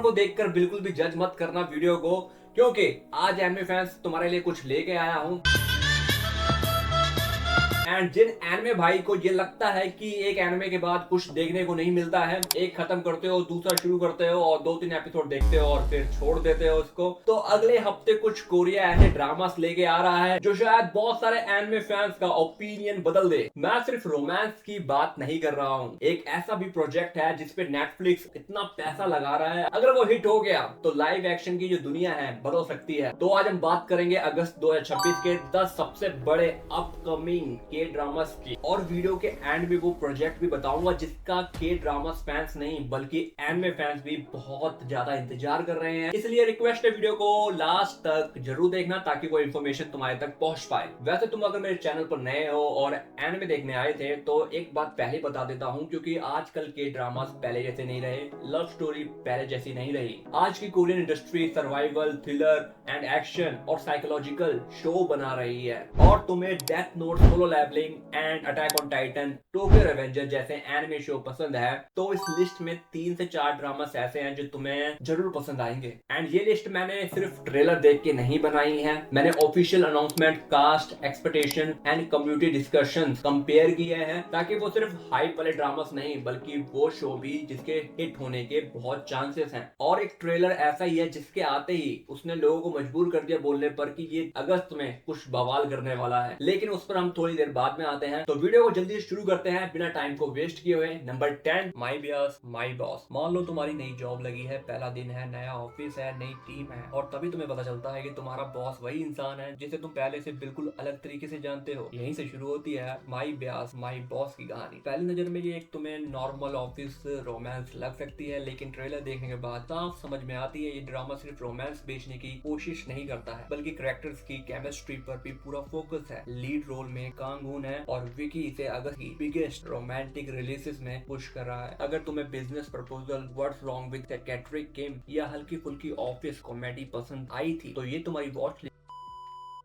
को देखकर बिल्कुल भी जज मत करना वीडियो को, क्योंकि आज एनिमे फैंस तुम्हारे लिए कुछ लेके आया हूँ। एंड जिन एनिमे भाई को ये लगता है कि एक एनिमे के बाद कुछ देखने को नहीं मिलता है, एक खत्म करते हो दूसरा शुरू करते हो और 2-3 एपिसोड देखते हो और फिर छोड़ देते हो उसको, तो अगले हफ्ते कुछ कोरिया ऐसे ड्रामास लेके आ रहा है जो शायद बहुत सारे एनिमे फैंस का ओपिनियन बदल दे। मैं सिर्फ रोमांस की बात नहीं कर रहा हूँ, एक ऐसा भी प्रोजेक्ट है जिसपे नेटफ्लिक्स इतना पैसा लगा रहा है, अगर वो हिट हो गया तो लाइव एक्शन की जो दुनिया है बदल सकती है। तो आज हम बात करेंगे अगस्त 2026 के 10 सबसे बड़े अपकमिंग के ड्रामास की, और वीडियो के एंड में वो प्रोजेक्ट भी बताऊंगा जिसका के ड्रामास फैंस नहीं बल्कि एनिमे फैंस भी बहुत ज्यादा इंतजार कर रहे हैं। इसलिए रिक्वेस्ट है वीडियो को लास्ट तक जरूर देखना ताकि वो इन्फॉर्मेशन तुम्हारे तक पहुंच पाए। वैसे तुम अगर मेरे चैनल पर नए हो और एनिमे देखने आए थे तो एक बात पहले बता देता हूं, क्योंकि आजकल के ड्रामास पहले जैसे नहीं रहे, लव स्टोरी पहले जैसी नहीं रही। आज की Korean industry survival, thriller and action और साइकोलॉजिकल शो बना रही है, और तुम्हें Death Note, solo levelling and attack on Titan, Tokyo Revenger जैसे एनिमे शो पसंद है तो इस लिस्ट में 3 से 4 ड्रामास ऐसे हैं जो तुम्हें जरूर पसंद आएंगे। एंड ये लिस्ट मैंने सिर्फ ट्रेलर देख के नहीं बनाई है, मैंने official announcement, cast, expectation and community discussions compare किए हैं, ताकि वो सिर्फ हाइप वाले ड्रामास नहीं बल्कि वो शो भी जिसके हिट होने के बहुत चांसेस हैं। और एक ट्रेलर ऐसा ही है जिसके आते ही उसने लोगों को मजबूर कर दिया बोलने पर कि ये अगस्त में कुछ बवाल करने वाला है, लेकिन उस पर हम थोड़ी देर बाद में आते हैं। तो वीडियो को जल्दी शुरू करते हैं बिना टाइम को वेस्ट किए हुए। Number 10, my bears my boss. मान लो तुम्हारी नई जॉब लगी है, पहला दिन है, नया ऑफिस है, नई टीम है, और तभी तुम्हें पता चलता है कि तुम्हारा बॉस वही इंसान है जिसे तुम पहले से बिल्कुल अलग तरीके से जानते हो। यहीं से शुरू होती है माई बियर्स माई बॉस की कहानी। पहली नजर में ये एक तुम्हें नॉर्मल ऑफिस रोमांस लग सकती है, लेकिन ट्रेलर देखने के बाद साफ समझ में आती है ये ड्रामा सिर्फ रोमांस बेचने की कोशिश नहीं करता है बल्कि कैरेक्टर्स की केमिस्ट्री पर भी पूरा फोकस है। लीड रोल में कांगून है और विकी इसे अगस्त की बिगेस्ट रोमांटिक रिलीजेस में पुश कर रहा है। अगर तुम्हें business proposal, what's wrong with कैटरिक किम या हल्की फुल्की ऑफिस कॉमेडी पसंद आई थी तो ये तुम्हारी watch list.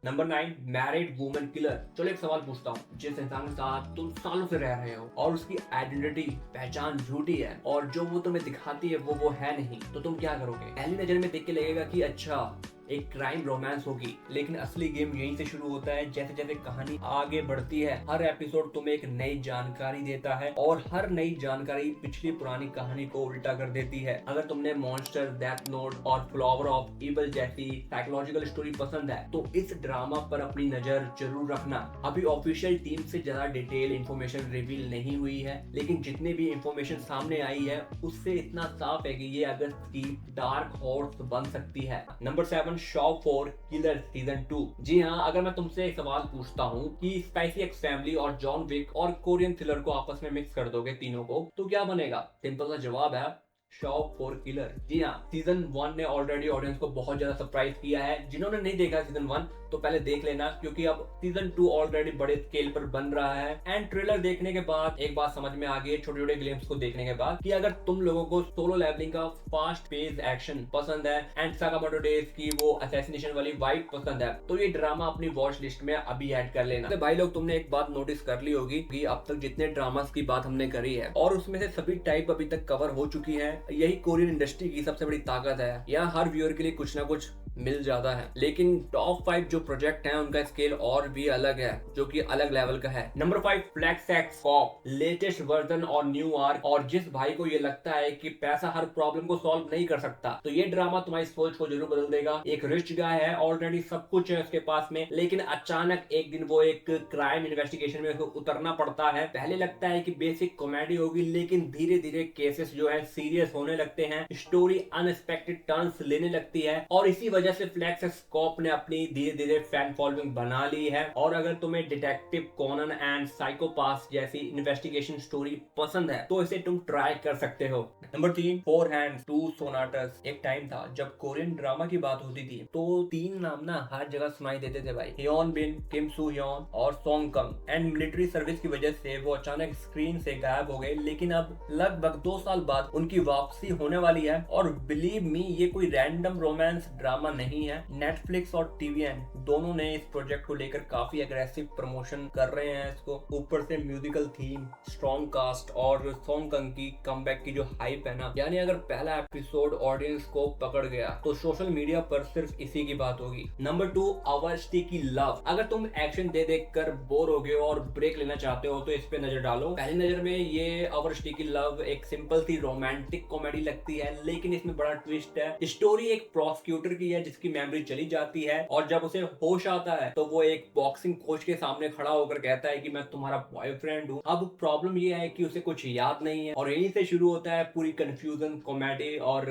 Number 9, married woman killer. चलो एक सवाल पूछता हूँ, जिस इंसान के साथ तुम सालों से रह रहे हो और उसकी आइडेंटिटी, पहचान झूठी है और जो वो तुम्हें दिखाती है वो है नहीं, तो तुम क्या करोगे? पहली नजर में देख के लगेगा कि अच्छा एक क्राइम रोमांस होगी, लेकिन असली गेम यहीं से शुरू होता है। जैसे जैसे कहानी आगे बढ़ती है हर एपिसोड तुम्हें एक नई जानकारी देता है और हर नई जानकारी पिछली पुरानी कहानी को उल्टा कर देती है। अगर तुमने मॉन्स्टर, डेथ नोट और फ्लावर ऑफ इविल जैसी साइकोलॉजिकल स्टोरी पसंद है तो इस ड्रामा पर अपनी नजर जरूर रखना। अभी ऑफिशियल टीम से ज्यादा डिटेल इंफॉर्मेशन रिवील नहीं हुई है, लेकिन जितनी भी इंफॉर्मेशन सामने आई है उससे इतना साफ है कि ये अगस्त की डार्क हॉर्स बन सकती है। Number 7, shop for killer season 2। जी हाँ, अगर मैं तुमसे एक सवाल पूछता हूँ कि स्पाइसी एक्स फैमिली और जॉन विक और कोरियन थ्रिलर को आपस में मिक्स कर दोगे तीनों को, तो क्या बनेगा? सिंपल सा जवाब है शॉप फॉर किलर। जी हाँ, सीजन 1 ने ऑलरेडी ऑडियंस को बहुत ज्यादा सरप्राइज किया है। जिन्होंने नहीं देखा सीजन 1 तो पहले देख लेना, क्योंकि अब सीजन 2 ऑलरेडी बड़े स्केल पर बन रहा है। एंड ट्रेलर देखने के बाद एक बात समझ में आ गई, छोटे छोटे ग्लिम्स को देखने के बाद, कि अगर तुम लोगों को सोलो लेवलिंग का फास्ट पेस एक्शन पसंद है एंड साकामोटो डेज की वो असैसिनेशन वाली वाइब पसंद है तो ये ड्रामा अपनी वॉच लिस्ट में अभी ऐड कर लेना। तो भाई लोग, तुमने एक बात नोटिस कर ली होगी कि अब तक जितने ड्रामास की बात हमने करी है और उसमें से सभी टाइप अभी तक कवर हो चुकी है। यही कोरियन इंडस्ट्री की सबसे बड़ी ताकत है, यहाँ हर व्यूअर के लिए कुछ ना कुछ मिल जाता है। लेकिन टॉप 5 जो प्रोजेक्ट हैं उनका स्केल और भी अलग है, जो कि अलग लेवल का है। Number 5, flag sex cop, latest version और न्यू आर्क। और जिस भाई को ये लगता है कि पैसा हर प्रॉब्लम को सॉल्व नहीं कर सकता तो ये ड्रामा तुम्हारी सोच को जरूर बदल देगा। एक रिच गाय है, ऑलरेडी सब कुछ है उसके पास में, लेकिन अचानक एक दिन वो एक क्राइम इन्वेस्टिगेशन में उसको उतरना पड़ता है। पहले लगता है कि बेसिक कॉमेडी होगी, लेकिन धीरे धीरे केसेस जो है सीरियस होने लगते हैं, स्टोरी अनएक्सपेक्टेड टर्न्स लेने लगती है, और इसी वजह से फ्लैग सेक्स कॉप ने अपनी धीरे धीरे फैन फॉलोइंग बना ली है। और अगर तुम्हें डिटेक्टिव कोनन एंड साइकोपाथ जैसी इन्वेस्टिगेशन स्टोरी पसंद है तो इसे तुम ट्राई कर सकते हो। Number 3, four hands to sonatas. एक टाइम था जब कोरियन ड्रामा की बात होती थी तो 3 नाम ना हर जगह सुनाई देते थे भाई, हियोन बिन, किम सू ह्योन और song Kang. And military service की वजह से वो अचानक स्क्रीन से गायब हो गए, लेकिन अब लगभग 2 साल बाद उनकी वापसी होने वाली है। और बिलीव मी, ये कोई रैंडम रोमांस ड्रामा नहीं है। नेटफ्लिक्स और टीवीएन दोनों ने इस प्रोजेक्ट को लेकर काफी अग्रेसिव प्रमोशन कर रहे हैं इसको। ऊपर से म्यूजिकल थीम, स्ट्रॉन्ग कास्ट और सॉन्ग कंग की कमबैक की जो हाइप है ना, यानी अगर पहला एपिसोड ऑडियंस को पकड़ गया तो सोशल मीडिया पर सिर्फ इसी की बात होगी। Number 2, our sticky love. अगर तुम एक्शन दे देख कर बोर हो गए हो और ब्रेक लेना चाहते हो तो इस पे नजर डालो। पहली नजर में ये आवर स्टिकी लव एक सिंपल सी रोमांटिक कॉमेडी लगती है, लेकिन इसमें बड़ा ट्विस्ट है। स्टोरी एक प्रोसिक्यूटर की है जिसकी मेमोरी चली जाती है और जब उसे होश आता है तो वो एक बॉक्सिंग कोच के सामने खड़ा होकर कहता है कि मैं तुम्हारा बॉयफ्रेंड हूँ। अब प्रॉब्लम ये है कि उसे कुछ याद नहीं है और यहीं से शुरू होता है पूरी कंफ्यूजन, कॉमेडी और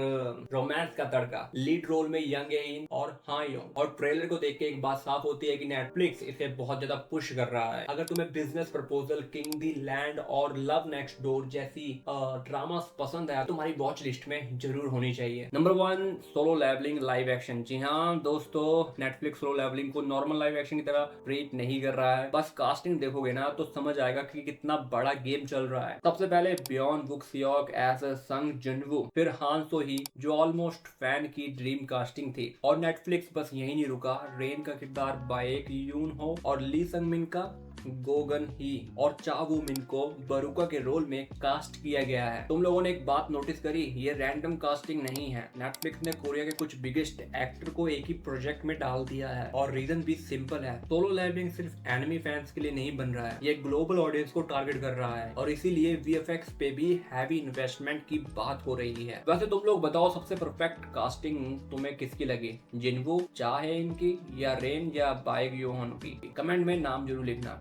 रोमांस का तड़का। लीड रोल में यंग एइन और हां योंग, और ट्रेलर को देख के एक बात साफ होती है कि नेटफ्लिक्स इसे बहुत ज्यादा पुश कर रहा है। अगर तुम्हें business proposal, king the land और लव नेक्स्ट डोर जैसी ड्रामास पसंद है, तुम्हारी वॉच लिस्ट में जरूर होनी चाहिए। Number 1, solo levelling live action. जी हाँ दोस्तों, नेटफ्लिक्स सोलो लेवलिंग को नॉर्मल लाइव एक्शन की तरह ट्रीट नहीं कर रहा है। बस कास्टिंग देखोगे ना तो समझ आएगा कि कितना बड़ा गेम चल रहा है। सबसे पहले बियॉन वुक सियोक एज संग जुनवू, फिर हान सो ही जो ऑलमोस्ट फैन की ड्रीम कास्टिंग थी। और नेटफ्लिक्स बस यही नहीं रुका, रेन का किरदार बाएक यून हो और ली संग मिन का गोगन ही और चा वू मिन को बरुका के रोल में कास्ट किया गया है। तुम लोगों ने एक बात नोटिस करी, ये रैंडम कास्टिंग नहीं है। नेटफ्लिक्स ने कोरिया के कुछ बिगेस्ट एक्टर को एक ही प्रोजेक्ट में डाल दिया है और रीजन भी सिंपल है। सोलो लेवलिंग सिर्फ एनिमे फैंस के लिए नहीं बन रहा है, ये ग्लोबल ऑडियंस को टारगेट कर रहा है और इसीलिए वीएफएक्स पे भी हैवी इन्वेस्टमेंट की बात हो रही है। वैसे तुम लोग बताओ, सबसे परफेक्ट कास्टिंग तुम्हें किसकी लगी? जिनवू, चाहे इनकी, या रेन, या बाएक योहन की? कमेंट में नाम जरूर लिखना।